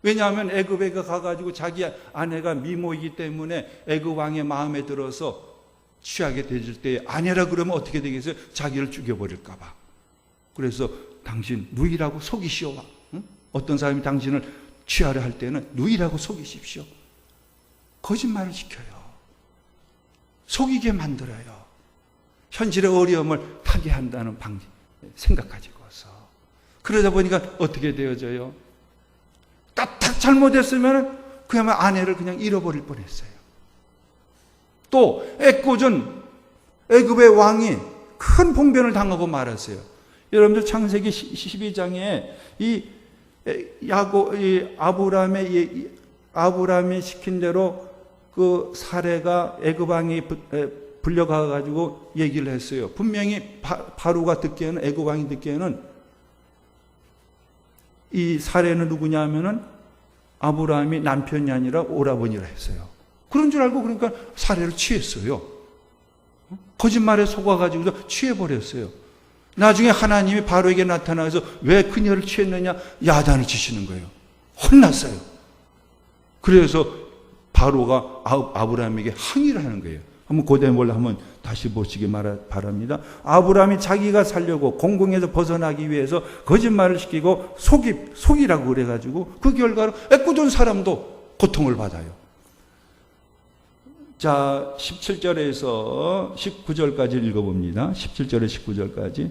왜냐하면 애굽에 가가지고 자기 아내가 미모이기 때문에 애굽 왕의 마음에 들어서 취하게 되질 때 아내라 그러면 어떻게 되겠어요? 자기를 죽여버릴까 봐. 그래서 당신 누이라고 속이시오. 응? 어떤 사람이 당신을 취하려 할 때는 누이라고 속이십시오. 거짓말을 시켜요. 속이게 만들어요. 현실의 어려움을 타개한다는 생각 가지고서. 그러다 보니까 어떻게 되어져요? 까딱 잘못했으면 그야말로 아내를 그냥 잃어버릴 뻔했어요. 또 애꿎은 애굽의 왕이 큰 봉변을 당하고 말았어요. 여러분들 창세기 12장에 이 아브라함이 시킨 대로 그 사례가 애굽 왕이 불려가 가지고 얘기를 했어요. 분명히 바로가 듣기에는, 애굽 왕이 듣기에는 이 사례는 누구냐면은 아브라함이 남편이 아니라 오라버니라 했어요. 그런 줄 알고 그러니까 사례를 취했어요. 거짓말에 속아가지고 취해버렸어요. 나중에 하나님이 바로에게 나타나서 왜 그녀를 취했느냐? 야단을 치시는 거예요. 혼났어요. 그래서 바로가 아브라함에게 항의를 하는 거예요. 한번 그 대목을 한번 다시 보시기 바랍니다. 아브라함이 자기가 살려고 공공에서 벗어나기 위해서 거짓말을 시키고 속이라고 그래가지고 그 결과로 애꿎은 사람도 고통을 받아요. 자, 17절에서 19절까지 읽어봅니다. 17절에 19절까지.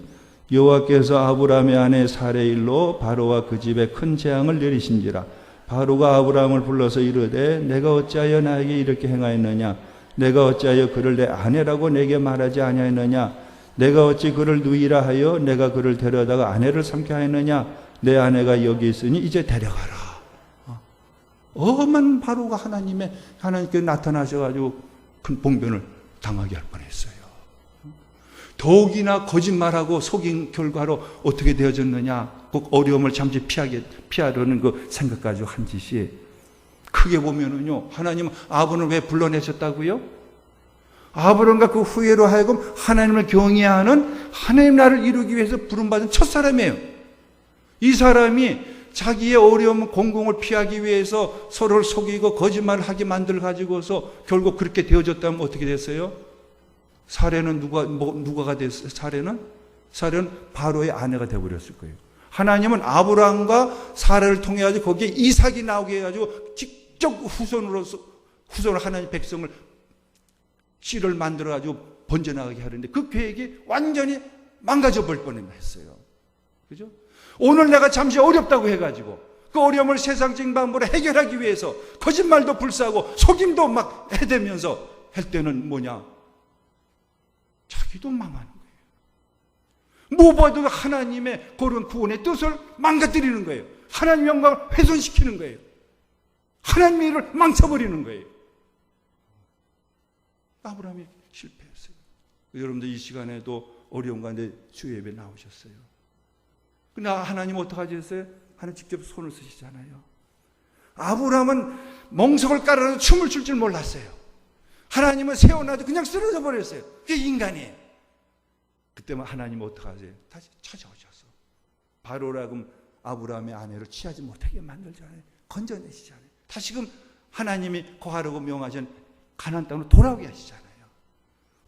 여호와께서 아브라함의 아내 사레의 일로 바로와 그 집에 큰 재앙을 내리신지라. 바로가 아브라함을 불러서 이르되 내가 어찌하여 나에게 이렇게 행하였느냐? 내가 어찌하여 그를 내 아내라고 내게 말하지 아니하였느냐? 내가 어찌 그를 누이라 하여 내가 그를 데려다가 아내를 삼게 하였느냐? 내 아내가 여기 있으니 이제 데려가라. 엄한 바로가 하나님께 나타나셔가지고 큰 봉변을 당하게 할 뻔했어요. 더욱이나 거짓말하고 속인 결과로 어떻게 되어졌느냐? 꼭 어려움을 잠시 피하려는 그 생각 가지고 한 짓이, 크게 보면은요, 하나님은 아브람을 왜 불러내셨다고요? 아브람과 그 후예로 하여금 하나님을 경외하는, 하나님 나라를 이루기 위해서 부름받은 첫 사람이에요. 이 사람이 자기의 어려움, 공공을 피하기 위해서 서로를 속이고 거짓말을 하게 만들어 가지고서 결국 그렇게 되어졌다면 어떻게 됐어요? 사례는 누가가 됐어요? 사례는 바로의 아내가 되어버렸을 거예요. 하나님은 아브라함과 사례를 통해 가지고 거기에 이삭이 나오게 해가지고 직접 후손을 하나님 백성을 씨를 만들어 가지고 번져나가게 하는데 그 계획이 완전히 망가져 버릴 뻔했어요. 그죠? 오늘 내가 잠시 어렵다고 해가지고 그 어려움을 세상적인 방법으로 해결하기 위해서 거짓말도 불사하고 속임도 막 해대면서 할 때는 뭐냐? 자기도 망하는 거예요. 무엇보다도 하나님의 그런 구원의 뜻을 망가뜨리는 거예요. 하나님 영광을 훼손시키는 거예요. 하나님의 일을 망쳐버리는 거예요. 아브라함이 실패했어요. 여러분들 이 시간에도 어려운 가운데 주의 예배 나오셨어요. 그러나 하나님 어떡하지 했어요? 하나님 직접 손을 쓰시잖아요. 아브라함은 멍석을 깔아서 춤을 출 줄 몰랐어요. 하나님은 세워놔도 그냥 쓰러져 버렸어요. 그게 인간이에요. 그때만 하나님 어떡하세요? 다시 찾아오셔서 바로라고 아브라함의 아내를 취하지 못하게 만들잖아요. 건져내시잖아요. 다시금 하나님이 거하라고 명하신 가나안 땅으로 돌아오게 하시잖아요.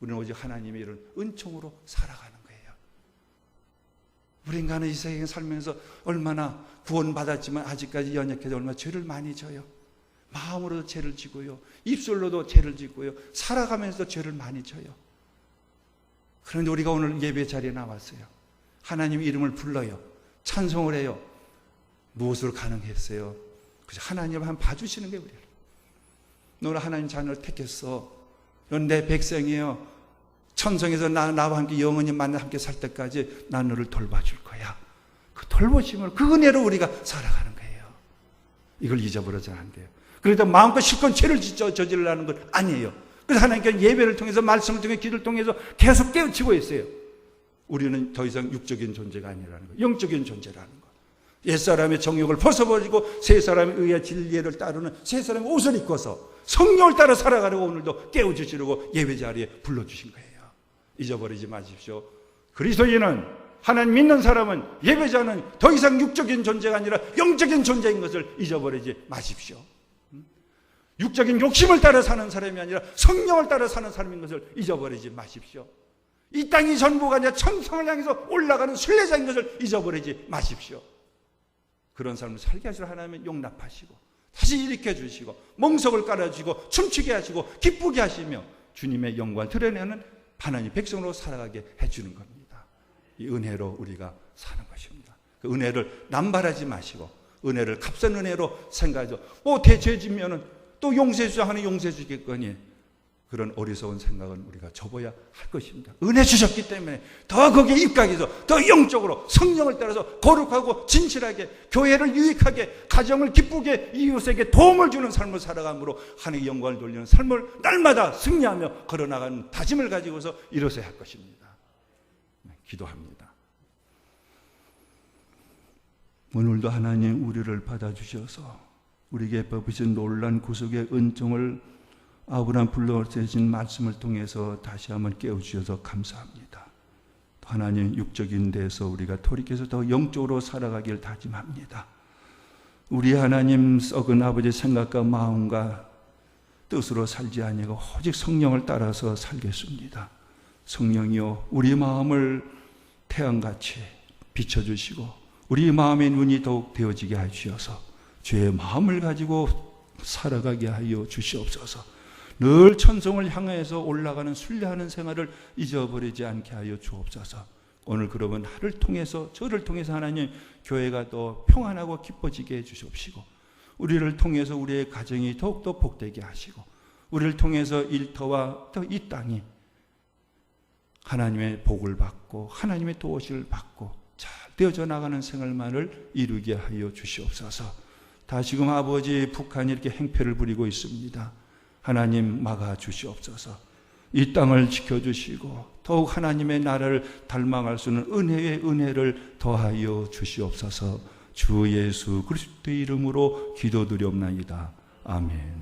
우리는 오직 하나님의 이런 은총으로 살아가는 거예요. 우리 인간은 이 세상에 살면서 얼마나 구원받았지만 아직까지 연약해서 얼마나 죄를 많이 져요. 마음으로도 죄를 지고요. 입술로도 죄를 짓고요. 살아가면서 죄를 많이 져요. 그런데 우리가 오늘 예배 자리에 나왔어요. 하나님 이름을 불러요. 찬송을 해요. 무엇으로 가능했어요? 그래서 하나님 한번 봐주시는 게 우리를. 너는 하나님 자녀를 택했어. 넌 내 백성이에요. 천성에서 나와 함께 영원히 만나 함께 살 때까지 난 너를 돌봐줄 거야. 그 돌보심을, 그 은혜로 우리가 살아가는 거예요. 이걸 잊어버려서는 안 돼요. 그러다 마음껏 실컷 죄를 저지르려는 건 아니에요. 그래서 하나님께서 예배를 통해서, 말씀을 통해, 기도를 통해서 계속 깨우치고 있어요. 우리는 더 이상 육적인 존재가 아니라는 거예요. 영적인 존재라는 거예요. 옛사람의 정욕을 벗어버리고 새 사람의 의의 진리를 따르는 새 사람의 옷을 입고서 성령을 따라 살아가려고 오늘도 깨워주시려고 예배 자리에 불러주신 거예요. 잊어버리지 마십시오. 그리스도인은, 하나님 믿는 사람은, 예배자는 더 이상 육적인 존재가 아니라 영적인 존재인 것을 잊어버리지 마십시오. 육적인 욕심을 따라 사는 사람이 아니라 성령을 따라 사는 사람인 것을 잊어버리지 마십시오. 이 땅이 전부가 아니라 천성을 향해서 올라가는 순례자인 것을 잊어버리지 마십시오. 그런 삶을 살게 하시려 하나님은 용납하시고 다시 일으켜 주시고 멍석을 깔아주시고 춤추게 하시고 기쁘게 하시며 주님의 영광을 드러내는 하나님 백성으로 살아가게 해주는 겁니다. 이 은혜로 우리가 사는 것입니다. 그 은혜를 남발하지 마시고 은혜를 값싼 은혜로 생각하죠. 대죄지면은 또 용서해 주자 하는 용서해 주겠거니 그런 어리석은 생각은 우리가 접어야 할 것입니다. 은혜 주셨기 때문에 더 거기에 입각해서 더 영적으로 성령을 따라서 거룩하고 진실하게 교회를 유익하게 가정을 기쁘게 이웃에게 도움을 주는 삶을 살아감으로 하나님의 영광을 돌리는 삶을 날마다 승리하며 걸어나가는 다짐을 가지고서 이루어야 할 것입니다. 기도합니다. 오늘도 하나님 우리를 받아주셔서 우리에게 베푸신 놀란 구속의 은총을 아브라함 불러주신 말씀을 통해서 다시 한번 깨워주셔서 감사합니다. 하나님 육적인 데서 우리가 돌이켜서 더 영적으로 살아가길 다짐합니다. 우리 하나님 썩은 아버지 생각과 마음과 뜻으로 살지 아니하고 오직 성령을 따라서 살겠습니다. 성령이여 우리 마음을 태양같이 비춰주시고 우리 마음의 눈이 더욱 되어지게 하시어서 주의 마음을 가지고 살아가게 하여 주시옵소서. 늘 천성을 향해서 올라가는 순례하는 생활을 잊어버리지 않게 하여 주옵소서. 오늘 그러면 나를 통해서 저를 통해서 하나님 교회가 더 평안하고 기뻐지게 해주시옵시고 우리를 통해서 우리의 가정이 더욱더 복되게 하시고 우리를 통해서 일터와 또 이 땅이 하나님의 복을 받고 하나님의 도우심을 받고 잘 되어져 나가는 생활만을 이루게 하여 주시옵소서. 다시금 아버지 북한이 이렇게 행패를 부리고 있습니다. 하나님 막아 주시옵소서. 이 땅을 지켜주시고 더욱 하나님의 나라를 닮아갈 수 있는 은혜의 은혜를 더하여 주시옵소서. 주 예수 그리스도의 이름으로 기도드리옵나이다. 아멘.